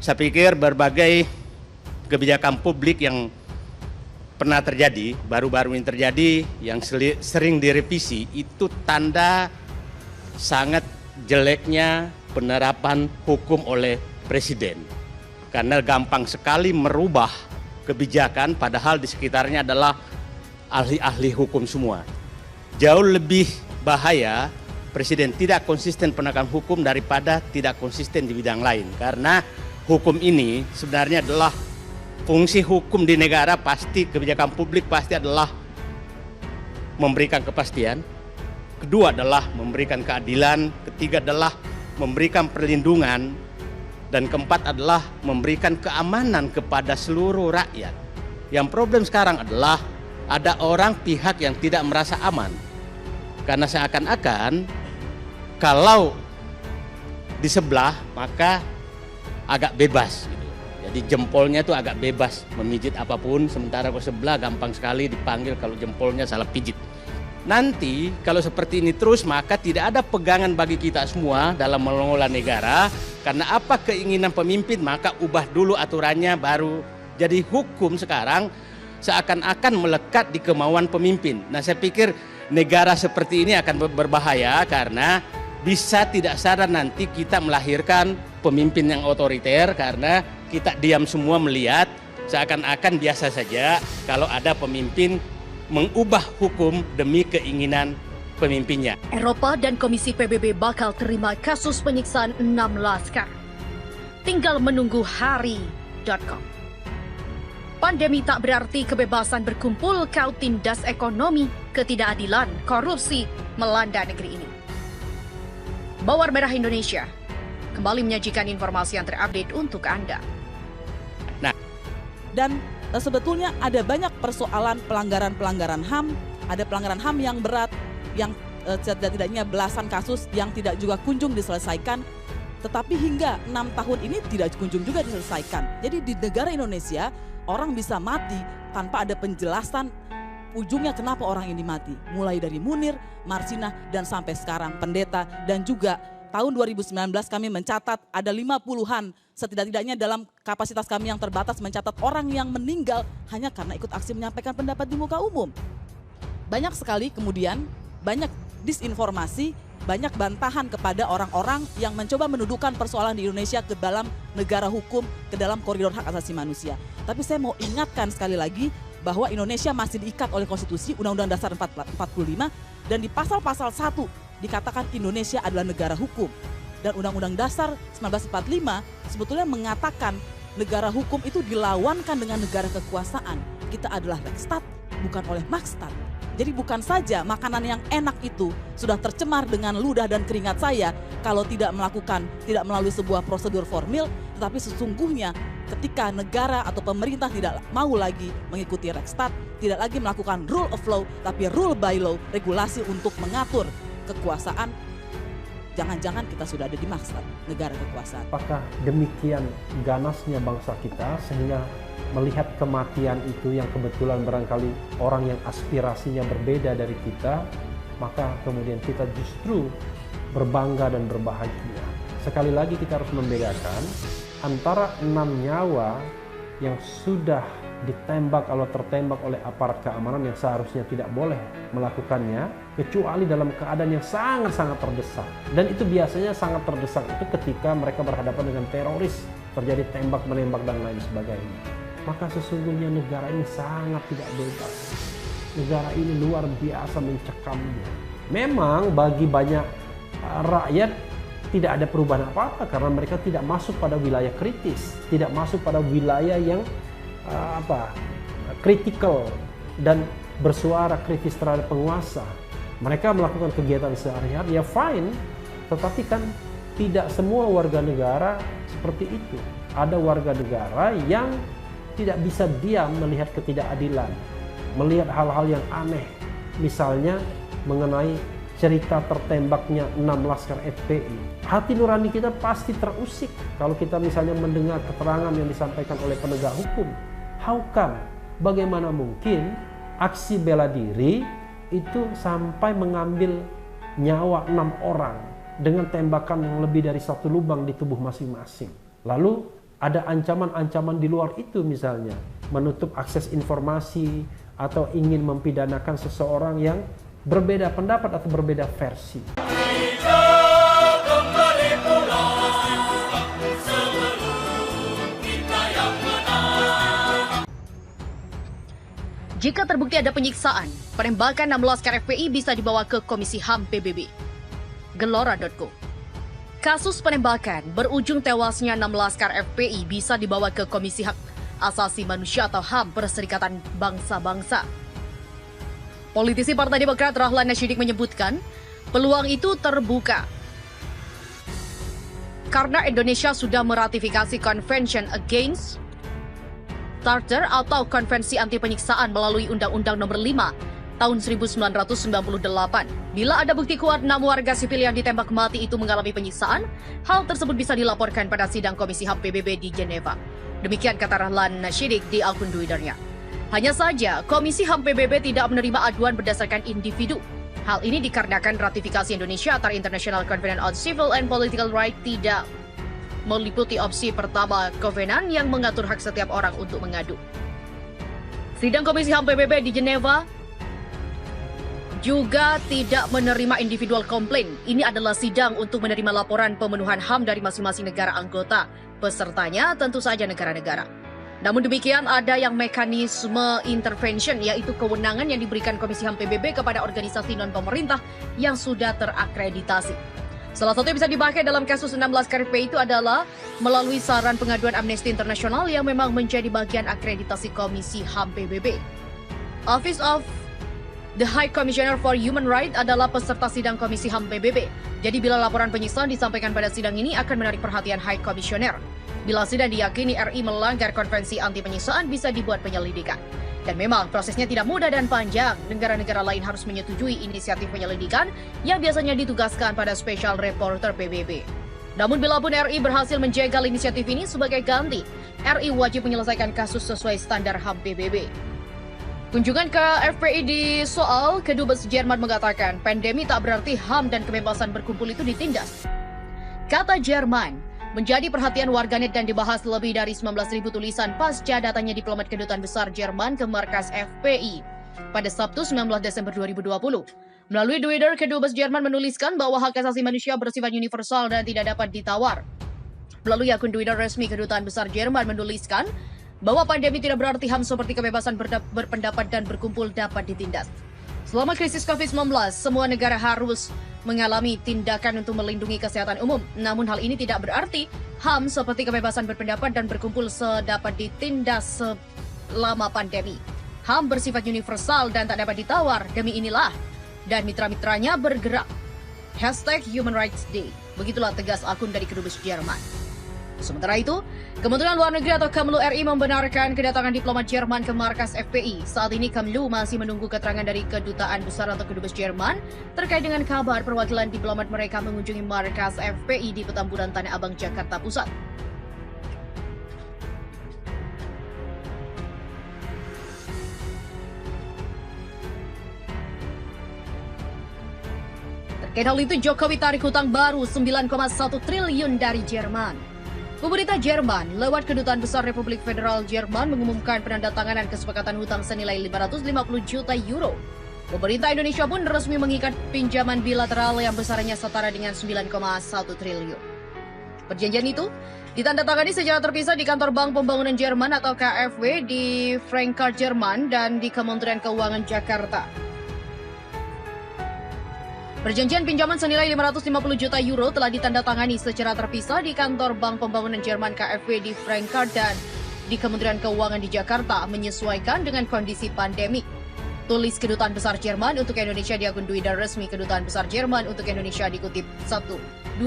Saya pikir berbagai kebijakan publik yang pernah terjadi, baru-baru ini terjadi, yang sering direvisi, itu tanda sangat jeleknya penerapan hukum oleh Presiden. Karena gampang sekali merubah kebijakan, padahal di sekitarnya adalah ahli-ahli hukum semua. Jauh lebih bahaya Presiden tidak konsisten penegakan hukum daripada tidak konsisten di bidang lain. Karena hukum ini sebenarnya adalah fungsi hukum di negara, pasti kebijakan publik pasti adalah memberikan kepastian. Kedua adalah memberikan keadilan. Ketiga adalah memberikan perlindungan. Dan keempat adalah memberikan keamanan kepada seluruh rakyat. Yang problem sekarang adalah ada orang pihak yang tidak merasa aman. Karena seakan-akan kalau di sebelah maka agak bebas. Jadi jempolnya itu agak bebas memijit apapun, sementara kalau sebelah gampang sekali dipanggil kalau jempolnya salah pijit. Nanti kalau seperti ini terus maka tidak ada pegangan bagi kita semua dalam mengelola negara. Karena apa keinginan pemimpin maka ubah dulu aturannya baru. Jadi hukum sekarang seakan-akan melekat di kemauan pemimpin. Nah saya pikir negara seperti ini akan berbahaya karena bisa tidak sadar nanti kita melahirkan pemimpin yang otoriter karena kita diam semua melihat seakan-akan biasa saja kalau ada pemimpin mengubah hukum demi keinginan pemimpinnya. Eropa dan Komisi PBB bakal terima kasus penyiksaan 6 laskar. Tinggal menunggu hari.com. Pandemi tak berarti kebebasan berkumpul, kau tindas ekonomi, ketidakadilan, korupsi melanda negeri ini. Bawar Merah Indonesia kembali menyajikan informasi yang terupdate untuk Anda. Dan sebetulnya ada banyak persoalan pelanggaran HAM, ada pelanggaran HAM yang berat, yang setidaknya belasan kasus yang tidak juga kunjung diselesaikan, tetapi hingga 6 tahun ini tidak kunjung juga diselesaikan. Jadi di negara Indonesia, orang bisa mati tanpa ada penjelasan ujungnya kenapa orang ini mati. Mulai dari Munir, Marsina, dan sampai sekarang Pendeta, dan juga tahun 2019 kami mencatat ada 50-an setidak-tidaknya dalam kapasitas kami yang terbatas mencatat orang yang meninggal hanya karena ikut aksi menyampaikan pendapat di muka umum. Banyak sekali kemudian, banyak disinformasi, banyak bantahan kepada orang-orang yang mencoba mendudukan persoalan di Indonesia ke dalam negara hukum, ke dalam koridor hak asasi manusia. Tapi saya mau ingatkan sekali lagi bahwa Indonesia masih diikat oleh konstitusi Undang-Undang Dasar 45 dan di pasal-pasal 1 dikatakan Indonesia adalah negara hukum. Dan Undang-Undang Dasar 1945 sebetulnya mengatakan negara hukum itu dilawankan dengan negara kekuasaan. Kita adalah Rechtsstaat, bukan oleh Machtsstaat. Jadi bukan saja makanan yang enak itu sudah tercemar dengan ludah dan keringat saya kalau tidak melalui sebuah prosedur formil, tetapi sesungguhnya ketika negara atau pemerintah tidak mau lagi mengikuti Rechtsstaat, tidak lagi melakukan rule of law, tapi rule by law, regulasi untuk mengatur kekuasaan, jangan-jangan kita sudah ada di Machtsstaat, negara kekuasaan. Apakah demikian ganasnya bangsa kita sehingga melihat kematian itu yang kebetulan barangkali orang yang aspirasinya berbeda dari kita, maka kemudian kita justru berbangga dan berbahagia. Sekali lagi kita harus membedakan antara 6 nyawa yang sudah ditembak atau tertembak oleh aparat keamanan yang seharusnya tidak boleh melakukannya kecuali dalam keadaan yang sangat-sangat terdesak. Dan itu biasanya sangat terdesak itu ketika mereka berhadapan dengan teroris, terjadi tembak menembak dan lain sebagainya. Maka sesungguhnya negara ini sangat tidak bebas. Negara ini luar biasa mencekamnya. Memang bagi banyak rakyat tidak ada perubahan apa-apa karena mereka tidak masuk pada wilayah kritis, tidak masuk pada wilayah yang kritikal dan bersuara kritis terhadap penguasa. Mereka melakukan kegiatan sehari-hari, ya fine, tetapi kan tidak semua warga negara seperti itu. Ada warga negara yang tidak bisa diam melihat ketidakadilan, melihat hal-hal yang aneh, misalnya mengenai cerita tertembaknya 6 laskar FPI. Hati nurani kita pasti terusik kalau kita misalnya mendengar keterangan yang disampaikan oleh penegak hukum. How come? Bagaimana mungkin aksi bela diri itu sampai mengambil nyawa 6 orang dengan tembakan yang lebih dari 1 lubang di tubuh masing-masing. Lalu ada ancaman-ancaman di luar itu, misalnya menutup akses informasi atau ingin mempidanakan seseorang yang berbeda pendapat atau berbeda versi. Jika terbukti ada penyiksaan, penembakan 6 laskar FPI bisa dibawa ke Komisi HAM PBB. Gelora.co. Kasus penembakan berujung tewasnya 6 laskar FPI bisa dibawa ke Komisi Hak Asasi Manusia atau HAM Perserikatan Bangsa-Bangsa. Politisi Partai Demokrat Rahlan Nasyidik menyebutkan, peluang itu terbuka karena Indonesia sudah meratifikasi Convention Against Torture atau Konvensi Anti Penyiksaan melalui Undang-Undang Nomor 5 tahun 1998. Bila ada bukti kuat 6 warga sipil yang ditembak mati itu mengalami penyiksaan, hal tersebut bisa dilaporkan pada sidang Komisi HAM PBB di Geneva. Demikian kata Rahlan Nasyidik di akun Twitternya. Hanya saja, Komisi HAM PBB tidak menerima aduan berdasarkan individu. Hal ini dikarenakan ratifikasi Indonesia atas International Covenant on Civil and Political Rights tidak meliputi opsi pertama Covenant yang mengatur hak setiap orang untuk mengadu. Sidang Komisi HAM PBB di Geneva juga tidak menerima individual komplain. Ini adalah sidang untuk menerima laporan pemenuhan HAM dari masing-masing negara anggota. Pesertanya tentu saja negara-negara. Namun demikian ada yang mekanisme intervention, yaitu kewenangan yang diberikan Komisi HAM PBB kepada organisasi non-pemerintah yang sudah terakreditasi. Salah satu yang bisa dipakai dalam kasus 6 laskar FPI itu adalah melalui saran pengaduan Amnesty International yang memang menjadi bagian akreditasi Komisi HAM PBB. Office of The High Commissioner for Human Rights adalah peserta sidang Komisi HAM PBB. Jadi bila laporan penyiksaan disampaikan pada sidang ini akan menarik perhatian High Commissioner. Bila sidang diyakini RI melanggar konvensi anti penyiksaan bisa dibuat penyelidikan. Dan memang prosesnya tidak mudah dan panjang. Negara-negara lain harus menyetujui inisiatif penyelidikan yang biasanya ditugaskan pada Special Reporter PBB. Namun bila pun RI berhasil menjegal inisiatif ini sebagai ganti, RI wajib menyelesaikan kasus sesuai standar HAM PBB. Kunjungan ke FPI di soal, Kedubes Jerman mengatakan pandemi tak berarti HAM dan kebebasan berkumpul itu ditindas. Kata Jerman, menjadi perhatian warganet dan dibahas lebih dari 19.000 tulisan pasca datanya diplomat kedutaan besar Jerman ke markas FPI pada Sabtu 19 Desember 2020. Melalui Twitter, Kedubes Jerman menuliskan bahwa hak asasi manusia bersifat universal dan tidak dapat ditawar. Melalui akun Twitter resmi kedutaan besar Jerman menuliskan bahwa pandemi tidak berarti HAM seperti kebebasan berpendapat dan berkumpul dapat ditindas. Selama krisis COVID-19, semua negara harus mengalami tindakan untuk melindungi kesehatan umum. Namun hal ini tidak berarti HAM seperti kebebasan berpendapat dan berkumpul dapat ditindas selama pandemi. HAM bersifat universal dan tak dapat ditawar. Demi inilah dan mitra-mitranya bergerak. #Human Rights Day. Begitulah tegas akun dari Kedubes Jerman. Sementara itu, Kementerian Luar Negeri atau Kemlu RI membenarkan kedatangan diplomat Jerman ke markas FPI. Saat ini Kemlu masih menunggu keterangan dari Kedutaan Besar atau Kedubes Jerman terkait dengan kabar perwakilan diplomat mereka mengunjungi markas FPI di Petamburan Tanah Abang, Jakarta Pusat. Terkait hal itu, Jokowi tarik hutang baru 9,1 triliun dari Jerman. Pemerintah Jerman lewat Kedutaan Besar Republik Federal Jerman mengumumkan penandatanganan kesepakatan hutang senilai 550 juta euro. Pemerintah Indonesia pun resmi mengikat pinjaman bilateral yang besarnya setara dengan 9,1 triliun. Perjanjian itu ditandatangani secara terpisah di Kantor Bank Pembangunan Jerman atau KfW di Frankfurt, Jerman dan di Kementerian Keuangan Jakarta. Perjanjian pinjaman senilai 550 juta euro telah ditandatangani secara terpisah di Kantor Bank Pembangunan Jerman KfW di Frankfurt dan di Kementerian Keuangan di Jakarta menyesuaikan dengan kondisi pandemi. Tulis Kedutaan Besar Jerman untuk Indonesia di akun Twitter resmi Kedutaan Besar Jerman untuk Indonesia dikutip 21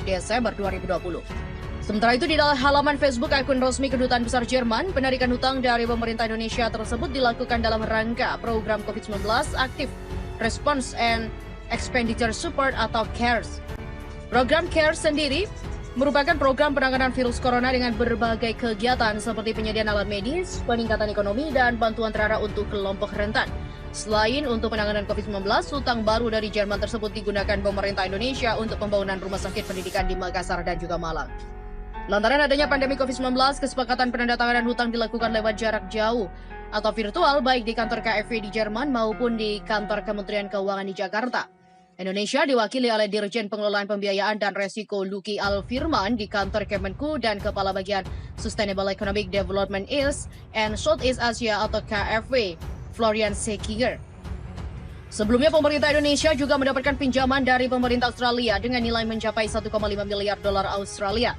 Desember 2020. Sementara itu di dalam halaman Facebook akun resmi Kedutaan Besar Jerman, penarikan hutang dari pemerintah Indonesia tersebut dilakukan dalam rangka program COVID-19 Active Response and Expenditure Support atau CARES. Program CARES sendiri merupakan program penanganan virus corona dengan berbagai kegiatan seperti penyediaan alat medis, peningkatan ekonomi, dan bantuan terarah untuk kelompok rentan. Selain untuk penanganan COVID-19, hutang baru dari Jerman tersebut digunakan pemerintah Indonesia untuk pembangunan rumah sakit pendidikan di Makassar dan juga Malang. Lantaran adanya pandemi COVID-19, kesepakatan penandatanganan hutang dilakukan lewat jarak jauh atau virtual baik di kantor KfW di Jerman maupun di kantor Kementerian Keuangan di Jakarta. Indonesia diwakili oleh Dirjen Pengelolaan Pembiayaan dan Resiko Luki Alfirman di kantor Kemenku dan Kepala Bagian Sustainable Economic Development East and Southeast Asia atau KfW, Florian Sekiger. Sebelumnya pemerintah Indonesia juga mendapatkan pinjaman dari pemerintah Australia dengan nilai mencapai 1,5 miliar dolar Australia.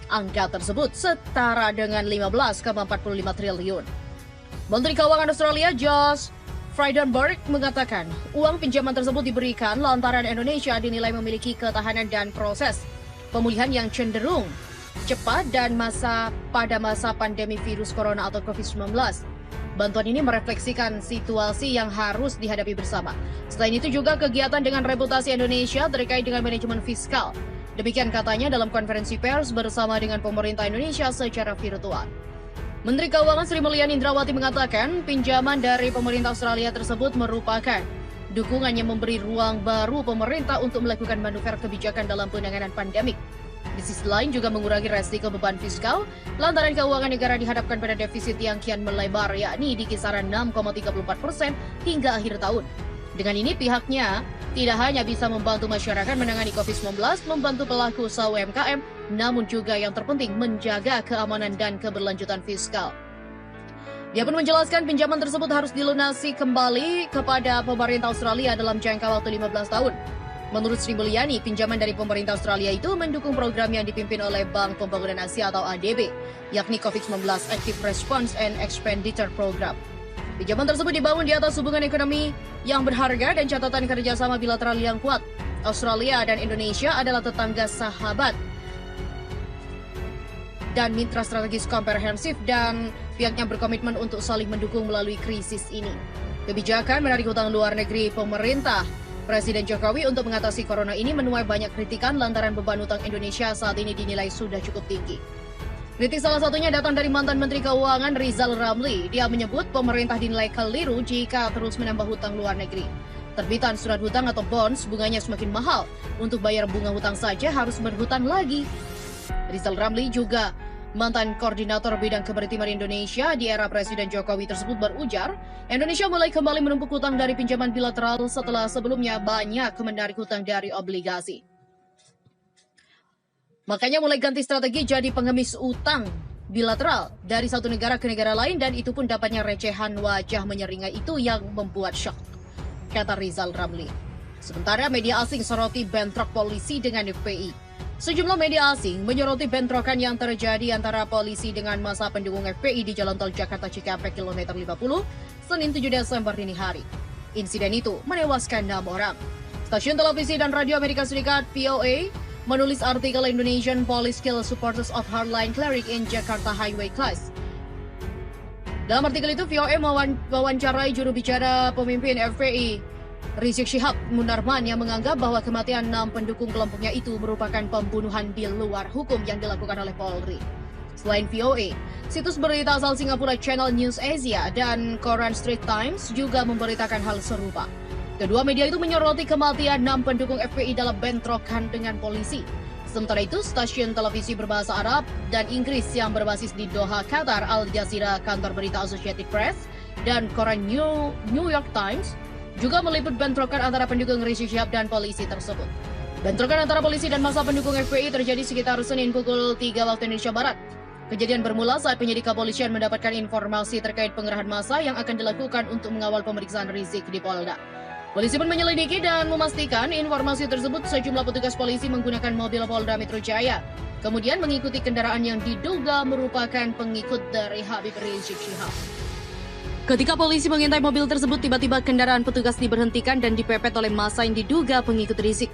Angka tersebut setara dengan 15,45 triliun. Menteri Keuangan Australia Josh Frydenberg mengatakan uang pinjaman tersebut diberikan lantaran Indonesia dinilai memiliki ketahanan dan proses pemulihan yang cenderung cepat dan pada masa pandemi virus corona atau COVID-19. Bantuan ini merefleksikan situasi yang harus dihadapi bersama. Selain itu juga kegiatan dengan reputasi Indonesia terkait dengan manajemen fiskal. Demikian katanya dalam konferensi pers bersama dengan pemerintah Indonesia secara virtual. Menteri Keuangan Sri Mulyani Indrawati mengatakan pinjaman dari pemerintah Australia tersebut merupakan dukungan yang memberi ruang baru pemerintah untuk melakukan manuver kebijakan dalam penanganan pandemik. Di sisi lain juga mengurangi resiko beban fiskal lantaran keuangan negara dihadapkan pada defisit yang kian melebar yakni di kisaran 6,34% hingga akhir tahun. Dengan ini pihaknya tidak hanya bisa membantu masyarakat menangani COVID-19, membantu pelaku usaha UMKM, namun juga yang terpenting menjaga keamanan dan keberlanjutan fiskal. Dia pun menjelaskan pinjaman tersebut harus dilunasi kembali kepada pemerintah Australia dalam jangka waktu 15 tahun. Menurut Sri Mulyani, pinjaman dari pemerintah Australia itu mendukung program yang dipimpin oleh Bank Pembangunan Asia atau ADB, yakni COVID-19 Active Response and Expenditure Program. Pinjaman tersebut dibangun di atas hubungan ekonomi yang berharga dan catatan kerjasama bilateral yang kuat. Australia dan Indonesia adalah tetangga sahabat dan mitra strategis komprehensif dan pihaknya berkomitmen untuk saling mendukung melalui krisis ini. Kebijakan menarik hutang luar negeri pemerintah Presiden Jokowi untuk mengatasi corona ini menuai banyak kritikan lantaran beban hutang Indonesia saat ini dinilai sudah cukup tinggi. Kritik salah satunya datang dari mantan Menteri Keuangan Rizal Ramli. Dia menyebut pemerintah dinilai keliru jika terus menambah hutang luar negeri. Terbitan surat hutang atau bonds bunganya semakin mahal. Untuk bayar bunga hutang saja harus berhutang lagi. Rizal Ramli juga mantan koordinator bidang kemaritiman Indonesia di era Presiden Jokowi tersebut berujar, Indonesia mulai kembali menumpuk hutang dari pinjaman bilateral setelah sebelumnya banyak menarik hutang dari obligasi. Makanya mulai ganti strategi jadi pengemis utang bilateral dari satu negara ke negara lain dan itu pun dapatnya recehan wajah menyeringai itu yang membuat syok, kata Rizal Ramli. Sementara media asing soroti bentrok polisi dengan FPI. Sejumlah media asing menyoroti bentrokan yang terjadi antara polisi dengan massa pendukung FPI di Jalan Tol Jakarta Cikampek kilometer 50, Senin 7 Desember dini hari. Insiden itu menewaskan 6 orang. Stasiun televisi dan radio Amerika Serikat VOA menulis artikel Indonesian Police Kill Supporters of Hardline Cleric in Jakarta Highway Class. Dalam artikel itu, VOA mewawancarai juru bicara pemimpin FPI, Rizik Syihab Munarman, yang menganggap bahwa kematian 6 pendukung kelompoknya itu merupakan pembunuhan di luar hukum yang dilakukan oleh Polri. Selain VOA, situs berita asal Singapura Channel News Asia dan koran Straits Times juga memberitakan hal serupa. Kedua media itu menyoroti kematian 6 pendukung FPI dalam bentrokan dengan polisi. Sementara itu, stasiun televisi berbahasa Arab dan Inggris yang berbasis di Doha, Qatar, Al Jazeera, kantor berita Associated Press, dan koran New York Times juga meliput bentrokan antara pendukung Rizik Syihab dan polisi tersebut. Bentrokan antara polisi dan massa pendukung FPI terjadi sekitar Senin pukul 3 waktu Indonesia Barat. Kejadian bermula saat penyidik kepolisian mendapatkan informasi terkait pengerahan massa yang akan dilakukan untuk mengawal pemeriksaan Rizik di Polda. Polisi pun menyelidiki dan memastikan informasi tersebut sejumlah petugas polisi menggunakan mobil Polda Metro Jaya. Kemudian mengikuti kendaraan yang diduga merupakan pengikut dari Habib Rizik Syihab. Ketika polisi mengintai mobil tersebut, tiba-tiba kendaraan petugas diberhentikan dan dipepet oleh massa yang diduga pengikut Rizik.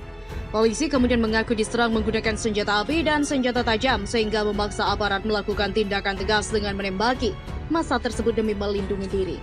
Polisi kemudian mengaku diserang menggunakan senjata api dan senjata tajam sehingga memaksa aparat melakukan tindakan tegas dengan menembaki massa tersebut demi melindungi diri.